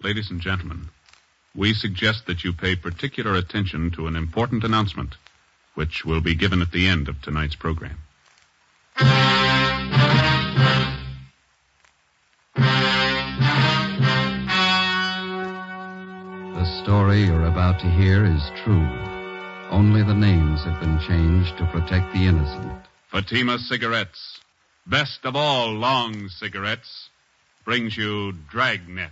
Ladies and gentlemen, we suggest that you pay particular attention to an important announcement, which will be given at the end of tonight's program. The story you're about to hear is true. Only the names have been changed to protect the innocent. Fatima Cigarettes, best of all long cigarettes, brings you Dragnet.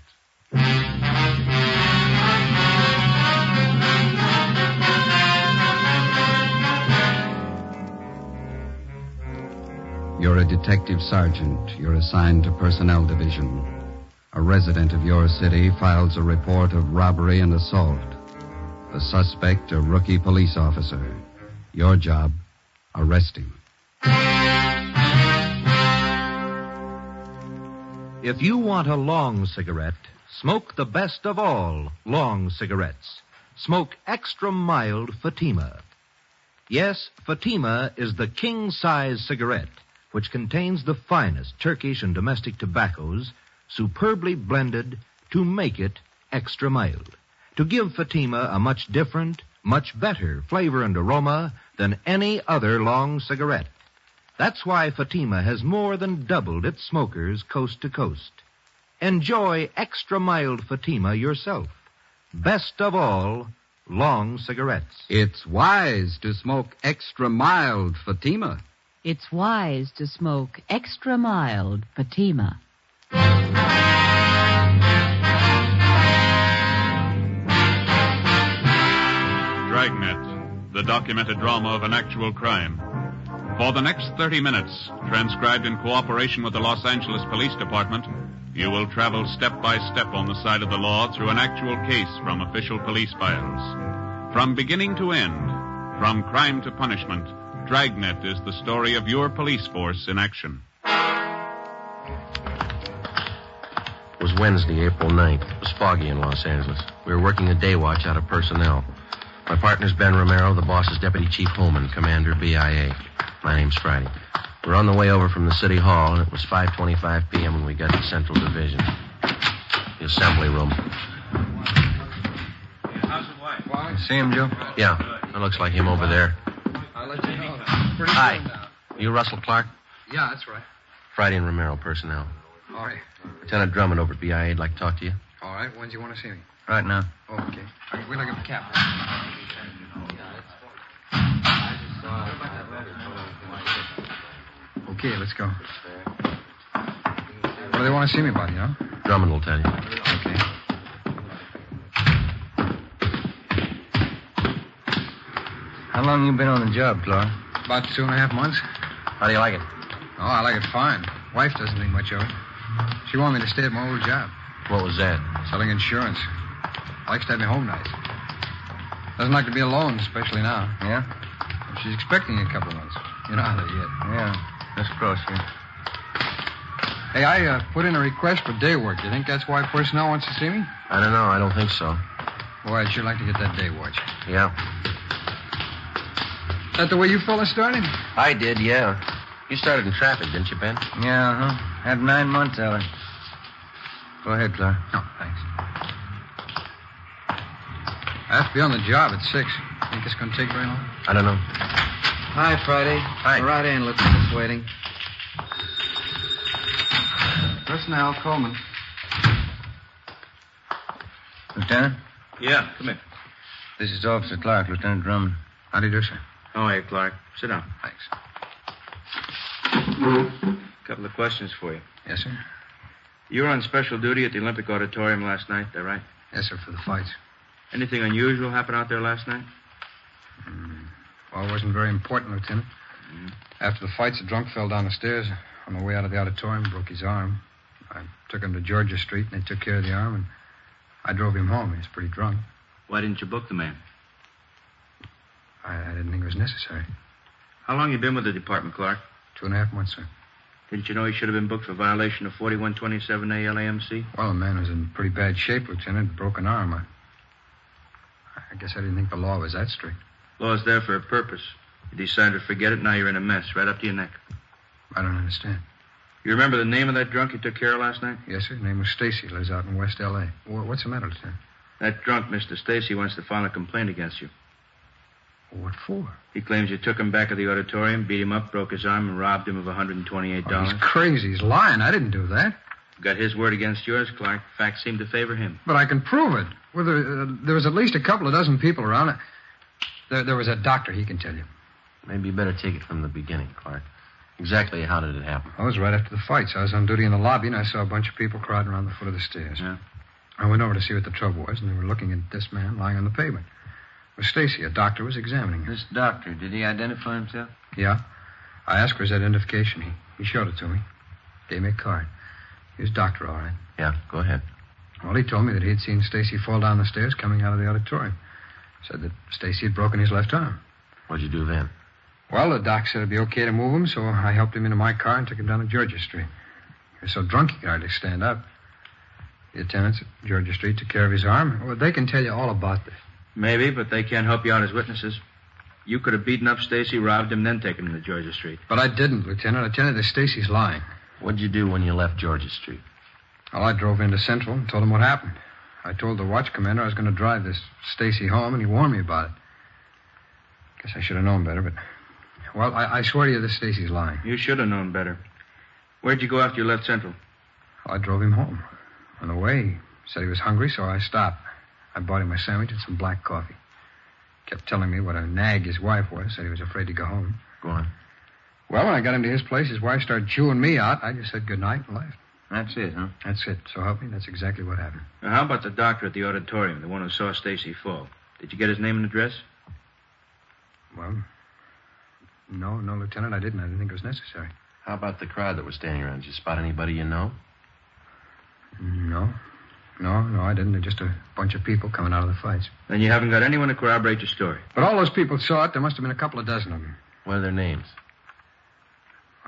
You're a detective sergeant. You're assigned to Personnel Division. A resident of your city files a report of robbery and assault. The suspect, a rookie police officer. Your job, arrest him. If you want a long cigarette, smoke the best of all long cigarettes. Smoke extra mild Fatima. Yes, Fatima is the king-size cigarette, which contains the finest Turkish and domestic tobaccos, superbly blended to make it extra mild, to give Fatima a much different, much better flavor and aroma than any other long cigarette. That's why Fatima has more than doubled its smokers coast to coast. Enjoy extra mild Fatima yourself. Best of all, long cigarettes. It's wise to smoke extra mild Fatima. It's wise to smoke extra mild Fatima. Dragnet, the documented drama of an actual crime. For the next 30 minutes, transcribed in cooperation with the Los Angeles Police Department, you will travel step by step on the side of the law through an actual case from official police files. From beginning to end, from crime to punishment, Dragnet is the story of your police force in action. It was Wednesday, April 9th. It was foggy in Los Angeles. We were working a day watch out of Personnel. My partner's Ben Romero, the boss is Deputy Chief Holman, Commander BIA. My name's Friday. We're on the way over from the City Hall, and it was 5:25 p.m. when we got to Central Division. The assembly room. How's the wife? You see him, Joe? Yeah, it looks like him over there. I'll let you know. Hi. You Russell Clark? Yeah, that's right. Friday and Romero, Personnel. All right. Lieutenant Drummond over at BIA would like to talk to you. All right. When do you want to see me? Right now. Okay. Wait till I get the cap. Okay, let's go. What do they want to see me about, you know? Drummond will tell you. Okay. How long you been on the job, Clark? About 2.5 months. How do you like it? Oh, I like it fine. Wife doesn't think much of it. She wanted me to stay at my old job. What was that? Selling insurance. Likes to have me home nights. Doesn't like to be alone, especially now. Yeah? She's expecting a couple of months. You know how they get. Yeah. Let's cross here. Hey, I put in a request for day work. Do you think that's why Personnel wants to see me? I don't know. I don't think so. Boy, I'd sure like to get that day watch. Yeah. Is that the way you fellas started? I did, yeah. You started in traffic, didn't you, Ben? Yeah, huh? Had 9 months of it. Go ahead, Clark. Oh, thanks. I have to be on the job at 6. Think it's going to take very long? I don't know. Hi, Friday. Hi. Right in, Lieutenant's waiting. Personnel, Coleman. Lieutenant, Yeah, come in. this is Officer Clark, Lieutenant Drummond. How do you do, sir? Oh, hey, Clark. Sit down. Thanks. Couple of questions for you. Yes, sir? You were on special duty at the Olympic Auditorium last night, is that right? Yes, sir, for the fights. Anything unusual happen out there last night? Well, it wasn't very important, Lieutenant. After the fights, a drunk fell down the stairs. On the way out of the auditorium, broke his arm. I took him to Georgia Street, and they took care of the arm, and I drove him home. He was pretty drunk. Why didn't you book the man? I didn't think it was necessary. How long you been with the department, Clark? 2.5 months, sir. Didn't you know he should have been booked for violation of 4127A LAMC? Well, the man was in pretty bad shape, Lieutenant. Broken arm. I guess I didn't think the law was that strict. Law's there for a purpose. You decided to forget it, now you're in a mess, right up to your neck. I don't understand. You remember the name of that drunk you took care of last night? Yes, sir. His name was Stacy. Lives out in West L.A. What's the matter, Lieutenant? That drunk, Mr. Stacy, wants to file a complaint against you. What for? He claims you took him back to the auditorium, beat him up, broke his arm, and robbed him of $128. Oh, he's crazy. He's lying. I didn't do that. Got his word against yours, Clark. Facts seem to favor him. But I can prove it. Well, there was at least a couple of dozen people around. There was a doctor. He can tell you. Maybe you better take it from the beginning, Clark. Exactly how did it happen? I was right after the fights. I was on duty in the lobby, and I saw a bunch of people crowding around the foot of the stairs. Yeah? I went over to see what the trouble was, and they were looking at this man lying on the pavement. It was Stacy. A doctor was examining him. This doctor, did he identify himself? Yeah. I asked for his identification. He showed it to me. Gave me a card. He was doctor, all right. Yeah, go ahead. Well, he told me that he had seen Stacy fall down the stairs coming out of the auditorium. Said that Stacy had broken his left arm. What'd you do then? Well, the doc said it'd be okay to move him, so I helped him into my car and took him down to Georgia Street. He was so drunk he could hardly stand up. The attendants at Georgia Street took care of his arm. Well, they can tell you all about this. Maybe, but they can't help you out as witnesses. You could have beaten up Stacy, robbed him, then taken him to Georgia Street. But I didn't, Lieutenant. I tell you that Stacy's lying. What'd you do when you left Georgia Street? Well, I drove into Central and told him what happened. I told the watch commander I was going to drive this Stacy home, and he warned me about it. Guess I should have known better, but... Well, I swear to you this Stacy's lying. You should have known better. Where'd you go after you left Central? I drove him home. On the way, he said he was hungry, so I stopped. I bought him a sandwich and some black coffee. Kept telling me what a nag his wife was. Said he was afraid to go home. Go on. Well, when I got him to his place, his wife started chewing me out. I just said goodnight and left. That's it, huh? That's it. So help me, that's exactly what happened. Now, how about the doctor at the auditorium, the one who saw Stacy fall? Did you get his name and address? Well, no, Lieutenant, I didn't. I didn't think it was necessary. How about the crowd that was standing around? Did you spot anybody you know? No, I didn't. They're just a bunch of people coming out of the fights. Then you haven't got anyone to corroborate your story. But all those people saw it. There must have been a couple of dozen of them. What are their names?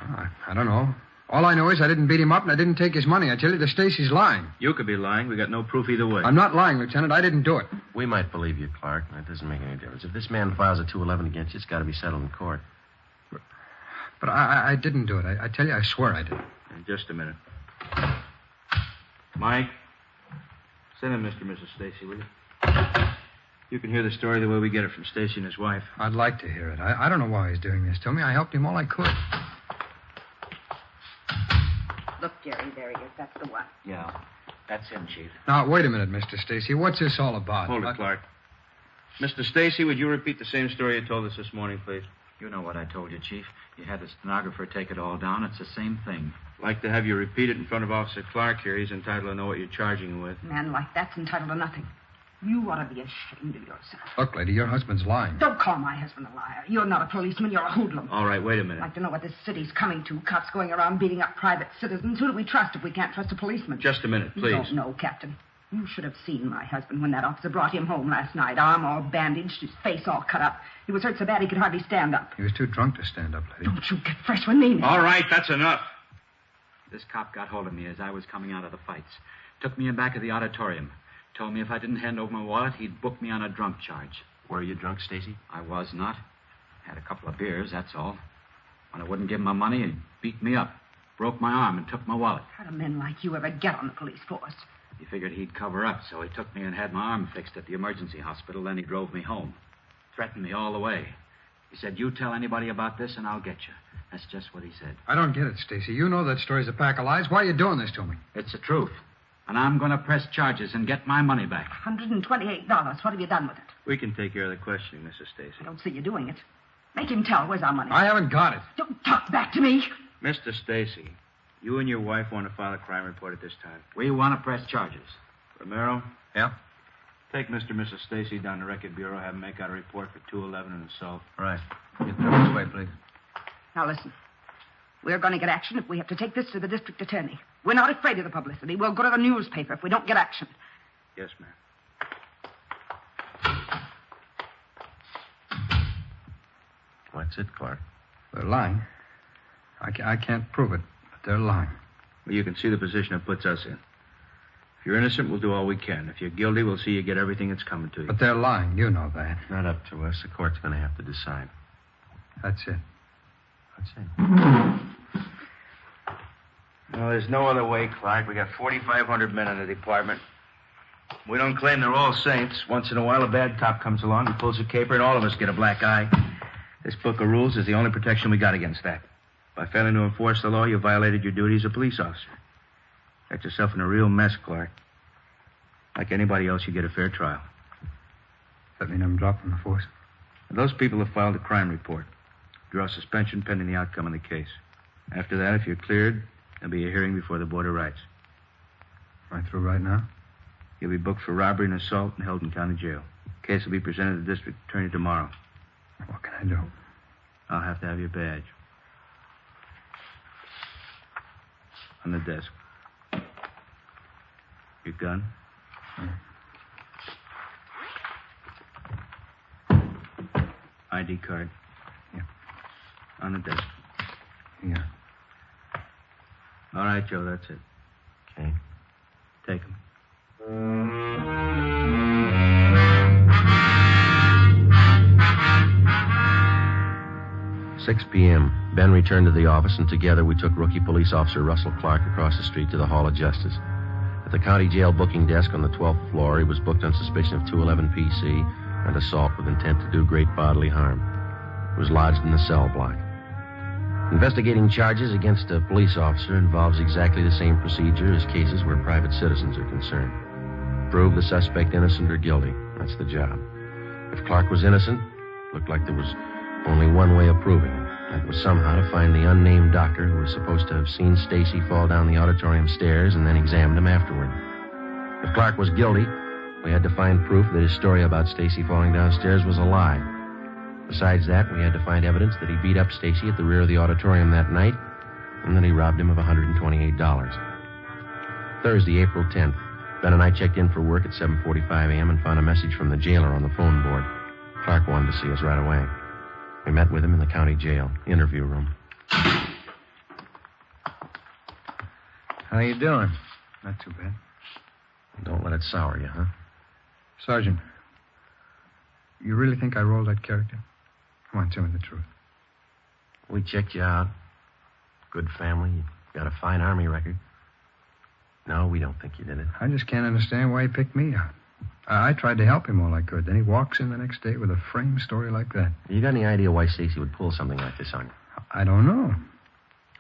Well, I don't know. All I know is I didn't beat him up and I didn't take his money. I tell you, the Stacy's lying. You could be lying. We got no proof either way. I'm not lying, Lieutenant. I didn't do it. We might believe you, Clark. That doesn't make any difference. If this man files a 211 against you, it's got to be settled in court. But I didn't do it. I tell you, I swear I did. In just a minute. Mike, send in Mr. and Mrs. Stacy, will you? You can hear the story the way we get it from Stacy and his wife. I'd like to hear it. I don't know why he's doing this to me. I helped him all I could. Look, Jerry, there he is. That's the one. Yeah, that's him, Chief. Now, wait a minute, Mr. Stacy. What's this all about? Hold it, Clark. Mr. Stacy, would you repeat the same story you told us this morning, please? You know what I told you, Chief. You had the stenographer take it all down. It's the same thing. I'd like to have you repeat it in front of Officer Clark here. He's entitled to know what you're charging him with. A man like that's entitled to nothing. You ought to be ashamed of yourself. Look, lady, your husband's lying. Don't call my husband a liar. You're not a policeman. You're a hoodlum. All right, wait a I'd minute. like to know what this city's coming to. Cops going around beating up private citizens. Who do we trust if we can't trust a policeman? Just a minute, You please. don't know, Captain. You should have seen my husband when that officer brought him home last night. Arm all bandaged, his face all cut up. He was hurt so bad he could hardly stand up. He was too drunk to stand up, lady. Don't you get fresh with me, man. All right, that's enough. This cop got hold of me as I was coming out of the fights. Took me in back of the auditorium. Told me if I didn't hand over my wallet, he'd book me on a drunk charge. Were you drunk, Stacy? I was not. Had a couple of beers, that's all. When I wouldn't give him my money, he beat me up. Broke my arm and took my wallet. How do men like you ever get on the police force? He figured he'd cover up, so he took me and had my arm fixed at the emergency hospital. Then he drove me home. Threatened me all the way. He said, you tell anybody about this and I'll get you. That's just what he said. I don't get it, Stacy. You know that story's a pack of lies. Why are you doing this to me? It's the truth. And I'm going to press charges and get my money back. $128. What have you done with it? We can take care of the questioning, Mrs. Stacy. I don't see you doing it. Make him tell. Where's our money? I haven't got it. Don't talk back to me. Mr. Stacy, you and your wife want to file a crime report at this time. We want to press charges. Romero? Yeah? Take Mr. and Mrs. Stacy down to Record Bureau, have them make out a report for 211 and assault. Right. Get them this way, please. Now, listen. We're going to get action if we have to take this to the district attorney. We're not afraid of the publicity. We'll go to the newspaper if we don't get action. Yes, ma'am. What's it, Clark? They're lying. I can't prove it, but they're lying. Well, you can see the position it puts us in. If you're innocent, we'll do all we can. If you're guilty, we'll see you get everything that's coming to you. But they're lying. You know that. Not up to us. The court's going to have to decide. That's it. That's it. No, there's no other way, Clark. We got 4,500 men in the department. We don't claim they're all saints. Once in a while, a bad cop comes along and pulls a caper, and all of us get a black eye. This book of rules is the only protection we got against that. By failing to enforce the law, you violated your duty as a police officer. Got yourself in a real mess, Clark. Like anybody else, you get a fair trial. That mean I'm dropped from the force? And those people have filed a crime report. Draw suspension pending the outcome of the case. After that, if you're cleared, there'll be a hearing before the Board of Rights. Am I through right now? You'll be booked for robbery and assault and held in county jail. Case will be presented to the district attorney tomorrow. What can I do? I'll have to have your badge. On the desk. Your gun? ID card? Yeah. On the desk. Yeah. All right, Joe, that's it. Okay. Take him. 6 p.m. Ben returned to the office, and together we took Rookie Police Officer Russell Clark across the street to the Hall of Justice. At the county jail booking desk on the 12th floor, he was booked on suspicion of 211 PC and assault with intent to do great bodily harm. He was lodged in the cell block. Investigating charges against a police officer involves exactly the same procedure as cases where private citizens are concerned. Prove the suspect innocent or guilty. That's the job. If Clark was innocent, it looked like there was only one way of proving it. That was somehow to find the unnamed doctor who was supposed to have seen Stacy fall down the auditorium stairs and then examined him afterward. If Clark was guilty, we had to find proof that his story about Stacy falling downstairs was a lie. Besides that, we had to find evidence that he beat up Stacy at the rear of the auditorium that night and that he robbed him of $128. Thursday, April 10th. Ben and I checked in for work at 7:45 a.m. and found a message from the jailer on the phone board. Clark wanted to see us right away. We met with him in the county jail, interview room. How you doing? Not too bad. Don't let it sour you, huh? Sergeant, you really think I rolled that character? Come on, tell me the truth. We checked you out. Good family. You got a fine Army record. No, we don't think you did it. I just can't understand why he picked me out. I tried to help him all I could. Then he walks in the next day with a framed story like that. You got any idea why Stacy would pull something like this on you? I don't know.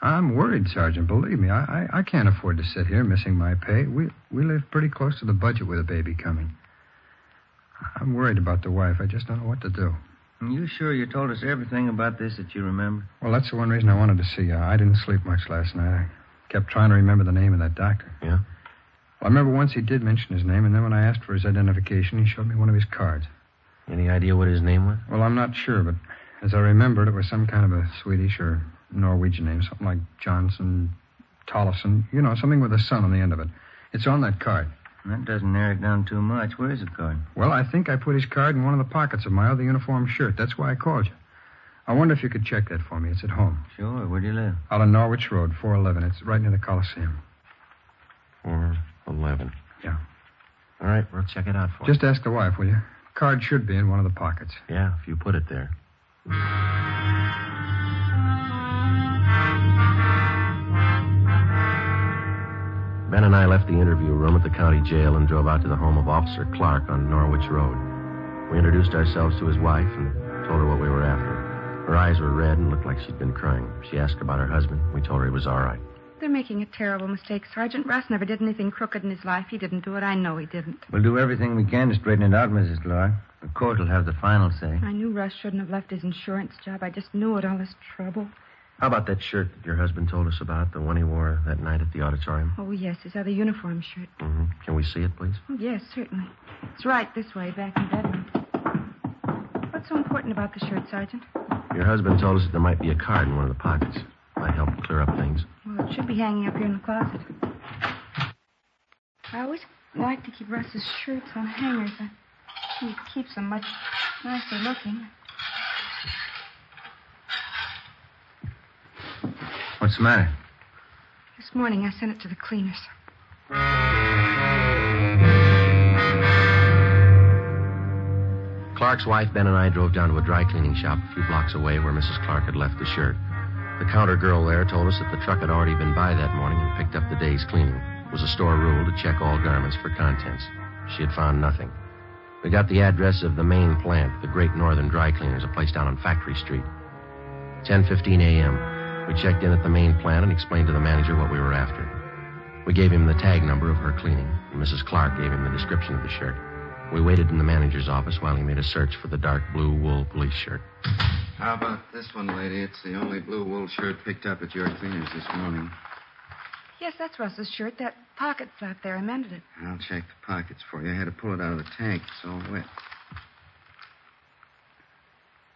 I'm worried, Sergeant. Believe me, I can't afford to sit here missing my pay. We live pretty close to the budget with a baby coming. I'm worried about the wife. I just don't know what to do. Are you sure you told us everything about this that you remember? Well, that's the one reason I wanted to see you. I didn't sleep much last night. I kept trying to remember the name of that doctor. Yeah? I remember once he did mention his name, and then when I asked for his identification, he showed me one of his cards. Any idea what his name was? Well, I'm not sure, but as I remembered, it was some kind of a Swedish or Norwegian name, something like Johnson, Tollefson, something with a son on the end of it. It's on that card. That doesn't narrow it down too much. Where's the card? Well, I think I put his card in one of the pockets of my other uniform shirt. That's why I called you. I wonder if you could check that for me. It's at home. Sure. Where do you live? Out on Norwich Road, 411. It's right near the Coliseum. 411. Yeah. All right, we'll check it out for you. Just ask the wife, will you? Card should be in one of the pockets. Yeah, if you put it there. Ben and I left the interview room at the county jail and drove out to the home of Officer Clark on Norwich Road. We introduced ourselves to his wife and told her what we were after. Her eyes were red and looked like she'd been crying. She asked about her husband. We told her he was all right. They're making a terrible mistake, Sergeant. Russ never did anything crooked in his life. He didn't do it. I know he didn't. We'll do everything we can to straighten it out, Mrs. Clark. The court will have the final say. I knew Russ shouldn't have left his insurance job. I just knew it, all this trouble. How about that shirt that your husband told us about, the one he wore that night at the auditorium? Oh, yes, his other uniform shirt. Mm-hmm. Can we see it, please? Oh, yes, certainly. It's right this way, back in bedroom. What's so important about the shirt, Sergeant? Your husband told us that there might be a card in one of the pockets. Might help clear up things. Well, it should be hanging up here in the closet. I always like to keep Russ's shirts on hangers. He keeps them much nicer looking. What's the matter? This morning I sent it to the cleaners. Clark's wife, Ben, and I drove down to a dry cleaning shop a few blocks away where Mrs. Clark had left the shirt. The counter girl there told us that the truck had already been by that morning and picked up the day's cleaning. It was a store rule to check all garments for contents. She had found nothing. We got the address of the main plant, the Great Northern Dry Cleaners, a place down on Factory Street. 10:15 a.m. We checked in at the main plant and explained to the manager what we were after. We gave him the tag number of her cleaning, and Mrs. Clark gave him the description of the shirt. We waited in the manager's office while he made a search for the dark blue wool police shirt. How about this one, lady? It's the only blue wool shirt picked up at your cleaners this morning. Yes, that's Russ's shirt. That pocket flap there, I mended it. I'll check the pockets for you. I had to pull it out of the tank. It's all wet.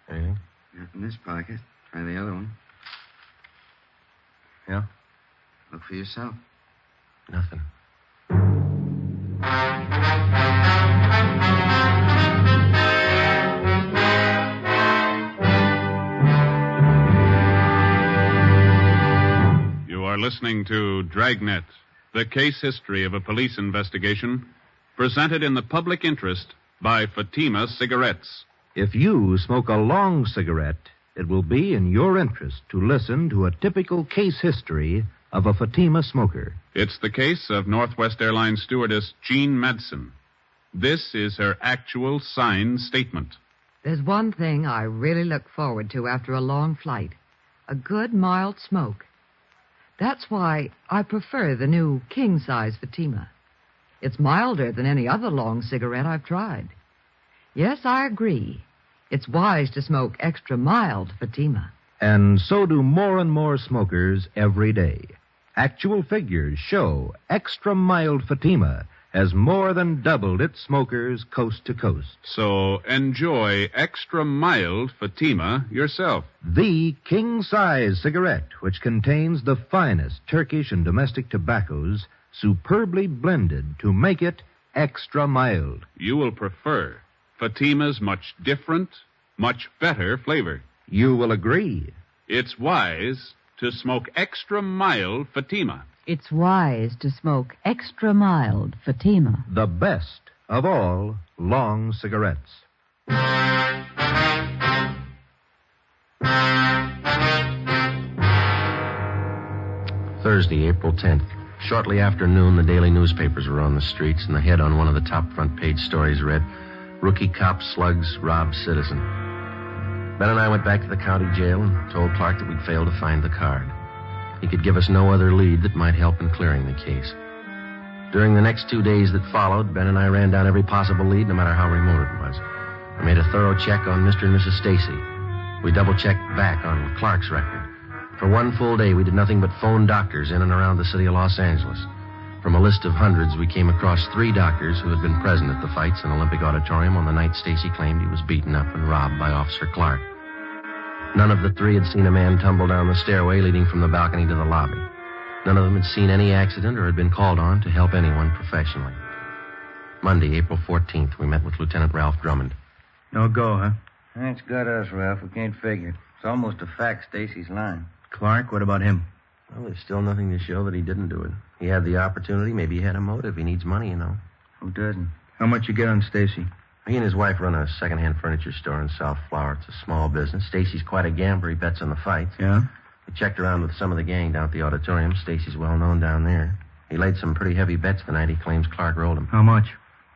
Anything? Yeah, in this pocket. Try the other one. Yeah? Look for yourself. Nothing. You are listening to Dragnet, the case history of a police investigation, presented in the public interest by Fatima Cigarettes. If you smoke a long cigarette, it will be in your interest to listen to a typical case history of a Fatima smoker. It's the case of Northwest Airlines stewardess Jean Madsen. This is her actual signed statement. There's one thing I really look forward to after a long flight. A good, mild smoke. That's why I prefer the new king-size Fatima. It's milder than any other long cigarette I've tried. Yes, I agree. It's wise to smoke extra mild Fatima. And so do more and more smokers every day. Actual figures show extra mild Fatima has more than doubled its smokers coast to coast. So enjoy extra mild Fatima yourself. The king-size cigarette, which contains the finest Turkish and domestic tobaccos, superbly blended to make it extra mild. You will prefer Fatima's much different, much better flavor. You will agree. It's wise to smoke extra mild Fatima. It's wise to smoke extra mild Fatima. The best of all long cigarettes. Thursday, April 10th. Shortly after noon, the daily newspapers were on the streets, and the head on one of the top front page stories read, "Rookie cop slugs robbed citizen." Ben and I went back to the county jail and told Clark that we'd failed to find the card. He could give us no other lead that might help in clearing the case. During the next 2 days that followed, Ben and I ran down every possible lead, no matter how remote it was. We made a thorough check on Mr. and Mrs. Stacy. We double-checked back on Clark's record. For one full day, we did nothing but phone doctors in and around the city of Los Angeles. From a list of hundreds, we came across 3 doctors who had been present at the fights in Olympic Auditorium on the night Stacy claimed he was beaten up and robbed by Officer Clark. None of the 3 had seen a man tumble down the stairway leading from the balcony to the lobby. None of them had seen any accident or had been called on to help anyone professionally. Monday, April 14th, we met with Lieutenant Ralph Drummond. No go, huh? That's got us, Ralph. We can't figure it. It's almost a fact Stacy's lying. Clark, what about him? Well, there's still nothing to show that he didn't do it. He had the opportunity. Maybe he had a motive. He needs money, you know. Who doesn't? How much you get on Stacy? He and his wife run a second-hand furniture store in South Flower. It's a small business. Stacy's quite a gambler. He bets on the fights. Yeah? We checked around with some of the gang down at the auditorium. Stacy's well known down there. He laid some pretty heavy bets the night he claims Clark rolled him. How much?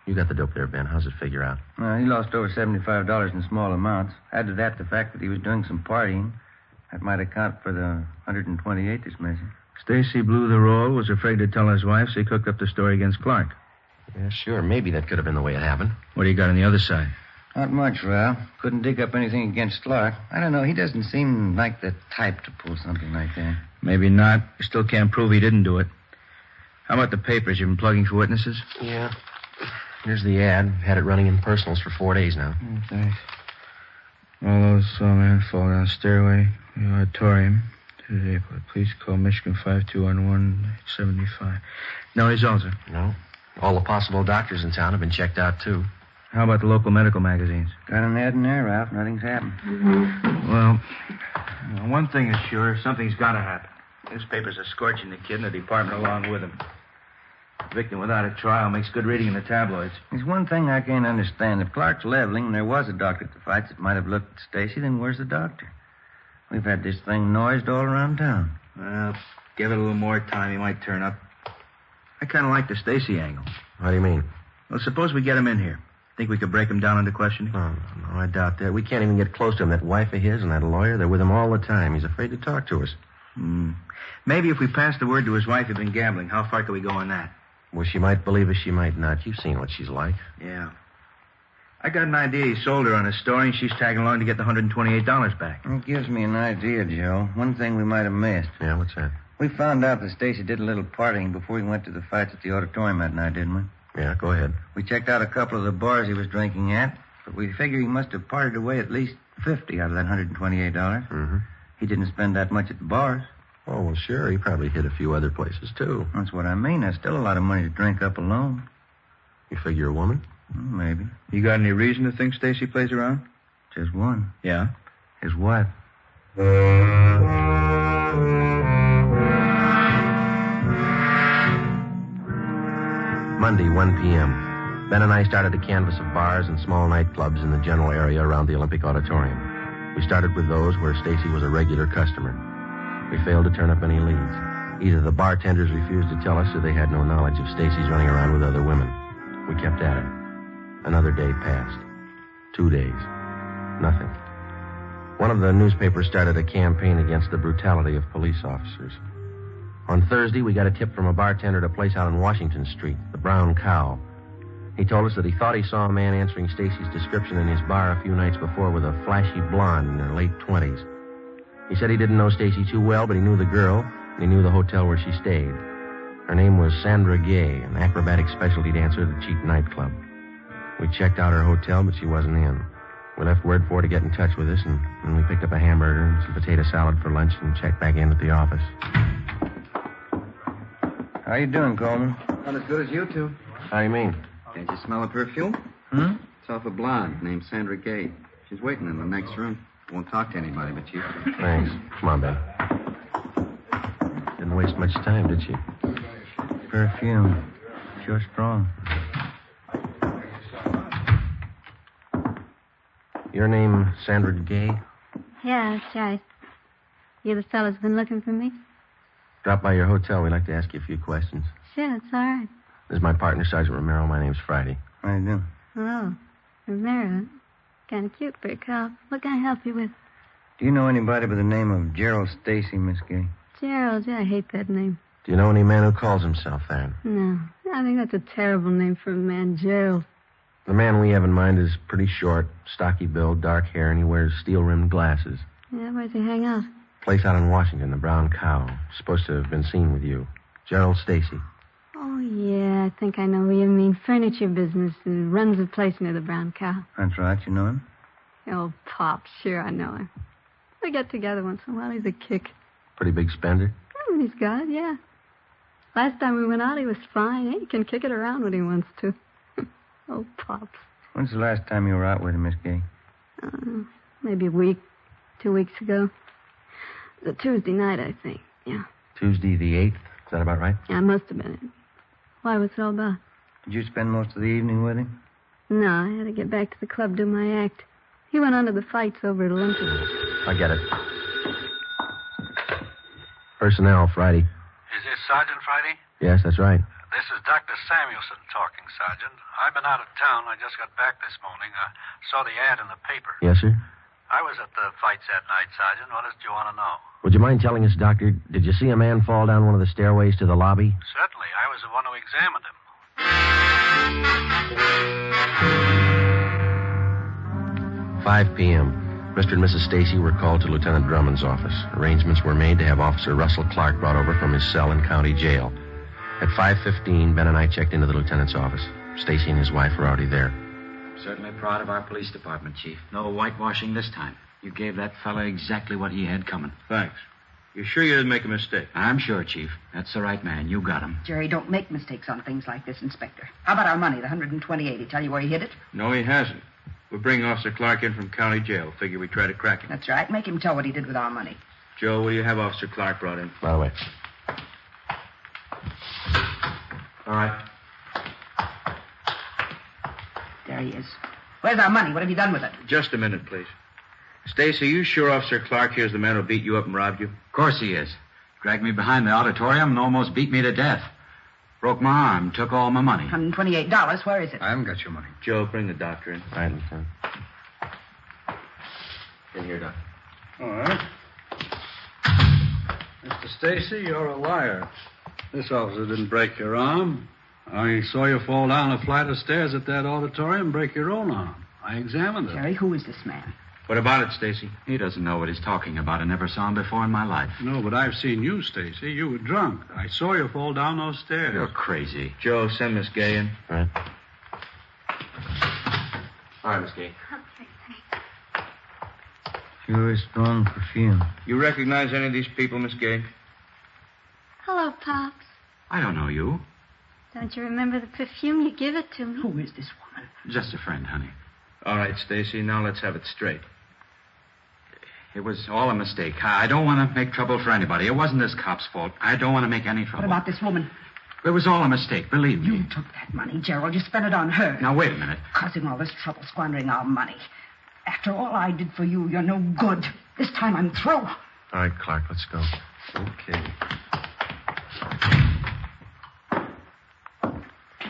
You got the dope there, Ben. How's it figure out? He lost over $75 in small amounts. Add to that the fact that he was doing some partying. That might account for the 128 that's missing. Stacy blew the roll, was afraid to tell his wife, so he cooked up the story against Clark. Yeah, sure. Maybe that could have been the way it happened. What do you got on the other side? Not much, Ralph. Couldn't dig up anything against Clark. I don't know. He doesn't seem like the type to pull something like that. Maybe not. You still can't prove he didn't do it. How about the papers? You've been plugging for witnesses? Yeah. Here's the ad. Had it running in personals for 4 days now. Thanks. All those saw a man fall down the stairway, the auditorium. Tuesday, please call Michigan 5211-875. No results, sir? No. All the possible doctors in town have been checked out, too. How about the local medical magazines? Got an ad in there, Ralph. Nothing's happened. Well, one thing is sure. Something's got to happen. Newspapers are scorching the kid and the department along with him. A victim without a trial makes good reading in the tabloids. There's one thing I can't understand. If Clark's leveling and there was a doctor at the fights that might have looked at Stacy, then where's the doctor? We've had this thing noised all around town. Well, give it a little more time. He might turn up. I kind of like the Stacy angle. What do you mean? Well, suppose we get him in here. Think we could break him down into questioning? No, I doubt that. We can't even get close to him. That wife of his and that lawyer, they're with him all the time. He's afraid to talk to us. Maybe if we pass the word to his wife he'd been gambling, how far can we go on that? Well, she might believe us, she might not. You've seen what she's like. Yeah. I got an idea he sold her on a story, and she's tagging along to get the $128 back. It gives me an idea, Joe. One thing we might have missed. Yeah, what's that? We found out that Stacy did a little partying before he went to the fights at the auditorium that night, didn't we? Yeah, go ahead. We checked out a couple of the bars he was drinking at, but we figure he must have partied away at least $50 out of that $128. Mm-hmm. He didn't spend that much at the bars. Oh, well, sure. He probably hit a few other places, too. That's what I mean. That's still a lot of money to drink up alone. You figure a woman? Maybe. You got any reason to think Stacy plays around? Just one. Yeah? His wife. Monday, 1 p.m. Ben and I started a canvass of bars and small nightclubs in the general area around the Olympic Auditorium. We started with those where Stacy was a regular customer. We failed to turn up any leads. Either the bartenders refused to tell us or they had no knowledge of Stacy's running around with other women. We kept at it. Another day passed. 2 days. Nothing. One of the newspapers started a campaign against the brutality of police officers. On Thursday, we got a tip from a bartender at a place out on Washington Street, the Brown Cow. He told us that he thought he saw a man answering Stacy's description in his bar a few nights before with a flashy blonde in her late 20s. He said he didn't know Stacy too well, but he knew the girl, and he knew the hotel where she stayed. Her name was Sandra Gay, an acrobatic specialty dancer at a cheap nightclub. We checked out her hotel, but she wasn't in. We left word for her to get in touch with us, and then we picked up a hamburger and some potato salad for lunch and checked back in at the office. How you doing, Coleman? Not as good as you two. How do you mean? Can't you smell the perfume? It's off a blonde named Sandra Gay. She's waiting in the next room. Won't talk to anybody but you. Thanks. Come on, Ben. Didn't waste much time, did she? Perfume. Sure strong. Your name, Sandra Gay? Yeah, that's right. You the fellas been looking for me? Drop by your hotel. We'd like to ask you a few questions. Sure, it's all right. This is my partner, Sergeant Romero. My name's Friday. How you doing? Oh, Romero. Kind of cute for a cop. What can I help you with? Do you know anybody by the name of Gerald Stacy, Miss Gay? Gerald, yeah, I hate that name. Do you know any man who calls himself that? No, I think that's a terrible name for a man, Gerald. The man we have in mind is pretty short, stocky build, dark hair, and he wears steel-rimmed glasses. Yeah, where's he hang out? Place out in Washington, the Brown Cow. Supposed to have been seen with you. Gerald Stacy. Oh, yeah, I think I know who you mean. Furniture business and runs a place near the Brown Cow. That's right. You know him? Oh, Pop, sure I know him. We get together once in a while. He's a kick. Pretty big spender? When he's got it, yeah. Last time we went out, he was fine. He can kick it around when he wants to. Oh, Pops. When's the last time you were out with him, Miss Gay? Maybe a week, 2 weeks ago. The Tuesday night, I think, yeah. Tuesday the 8th? Is that about right? Yeah, must have been it. Why, what's it all about? Did you spend most of the evening with him? No, I had to get back to the club, do my act. He went on to the fights over at Olympia. I get it. Personnel, Friday. Is this Sergeant Friday? Yes, that's right. This is Dr. Samuelson talking, Sergeant. I've been out of town. I just got back this morning. I saw the ad in the paper. Yes, sir? I was at the fights that night, Sergeant. What did you want to know? Would you mind telling us, Doctor, did you see a man fall down one of the stairways to the lobby? Certainly. I was the one who examined him. 5 p.m. Mr. and Mrs. Stacy were called to Lieutenant Drummond's office. Arrangements were made to have Officer Russell Clark brought over from his cell in county jail. At 5:15, Ben and I checked into the lieutenant's office. Stacy and his wife were already there. Certainly proud of our police department, Chief. No whitewashing this time. You gave that fella exactly what he had coming. Thanks. You sure you didn't make a mistake? I'm sure, Chief. That's the right man. You got him. Jerry, don't make mistakes on things like this, Inspector. How about our money, the $128? He tell you where he hid it? No, he hasn't. We're bringing Officer Clark in from county jail. Figure we try to crack him. That's right. Make him tell what he did with our money. Joe, will you have Officer Clark brought in? By the way. All right. There he is. Where's our money? What have you done with it? Just a minute, please. Stacy, you sure Officer Clark here's the man who beat you up and robbed you? Of course he is. Dragged me behind the auditorium and almost beat me to death. Broke my arm, took all my money. $128. Where is it? I haven't got your money. Joe, bring the doctor in. All right, Lieutenant. In here, Doc. All right. Mr. Stacy, you're a liar. This officer didn't break your arm. I saw you fall down a flight of stairs at that auditorium and break your own arm. I examined it. Jerry, who is this man? What about it, Stacy? He doesn't know what he's talking about. I never saw him before in my life. No, but I've seen you, Stacy. You were drunk. I saw you fall down those stairs. You're crazy. Joe, send Miss Gay in. All right. All right, Miss Gay. Sure strong perfume. You recognize any of these people, Miss Gay? Hello, Pops. I don't know you. Don't you remember the perfume? You give it to me. Who is this woman? Just a friend, honey. All right, Stacy, now let's have it straight. It was all a mistake. I don't want to make trouble for anybody. It wasn't this cop's fault. I don't want to make any trouble. What about this woman? It was all a mistake, believe me. You took that money, Gerald. You spent it on her. Now, wait a minute. Causing all this trouble, squandering our money. After all I did for you, you're no good. This time I'm through. All right, Clark, let's go. Okay.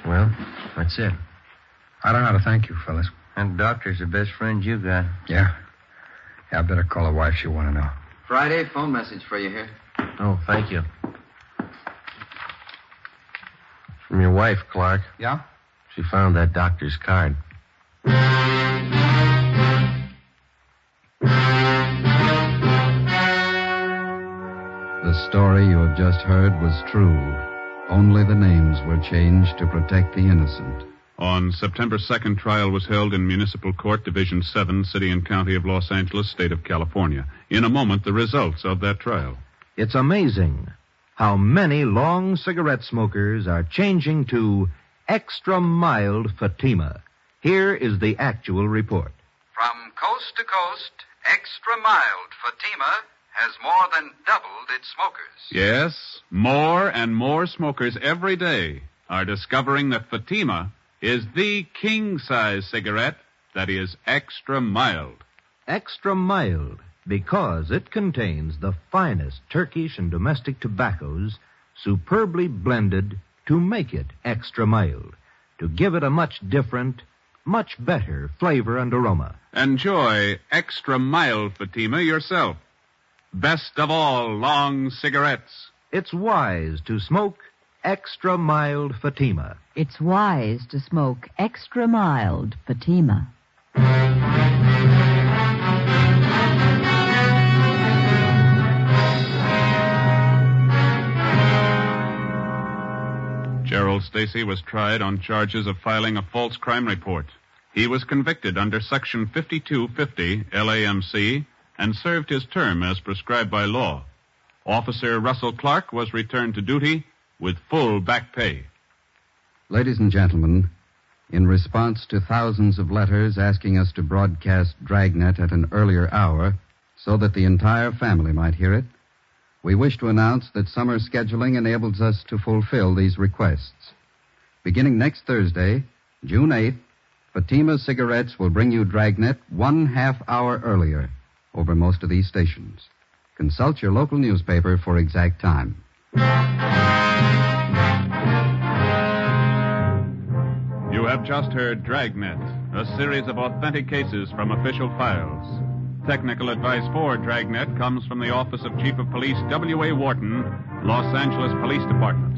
Well, that's it. I don't know how to thank you, fellas. And the doctor's the best friend you got. Yeah? Yeah, I better call her wife. She'll want to know. Friday, phone message for you here. Oh, thank you. From your wife, Clark. Yeah? She found that doctor's card. The story you have just heard was true. Only the names were changed to protect the innocent. On September 2nd, trial was held in Municipal Court, Division 7, City and County of Los Angeles, State of California. In a moment, the results of that trial. It's amazing how many long cigarette smokers are changing to extra mild Fatima. Here is the actual report. From coast to coast, extra mild Fatima has more than doubled its smokers. Yes, more and more smokers every day are discovering that Fatima is the king-size cigarette that is extra mild. Extra mild because it contains the finest Turkish and domestic tobaccos superbly blended to make it extra mild, to give it a much different, much better flavor and aroma. Enjoy extra mild Fatima yourself. Best of all long cigarettes. It's wise to smoke extra mild Fatima. It's wise to smoke extra mild Fatima. Gerald Stacy was tried on charges of filing a false crime report. He was convicted under Section 5250 LAMC and served his term as prescribed by law. Officer Russell Clark was returned to duty with full back pay. Ladies and gentlemen, in response to thousands of letters asking us to broadcast Dragnet at an earlier hour so that the entire family might hear it, we wish to announce that summer scheduling enables us to fulfill these requests. Beginning next Thursday, June 8th, Fatima Cigarettes will bring you Dragnet 1/2 hour earlier over most of these stations. Consult your local newspaper for exact time. You have just heard Dragnet, a series of authentic cases from official files. Technical advice for Dragnet comes from the Office of Chief of Police W.A. Wharton, Los Angeles Police Department.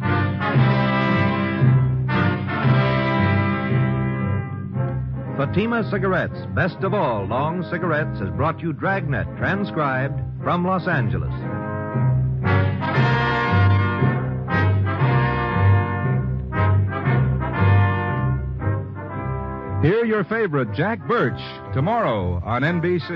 Fatima Cigarettes, best of all long cigarettes, has brought you Dragnet, transcribed from Los Angeles. Hear your favorite Jack Birch tomorrow on NBC.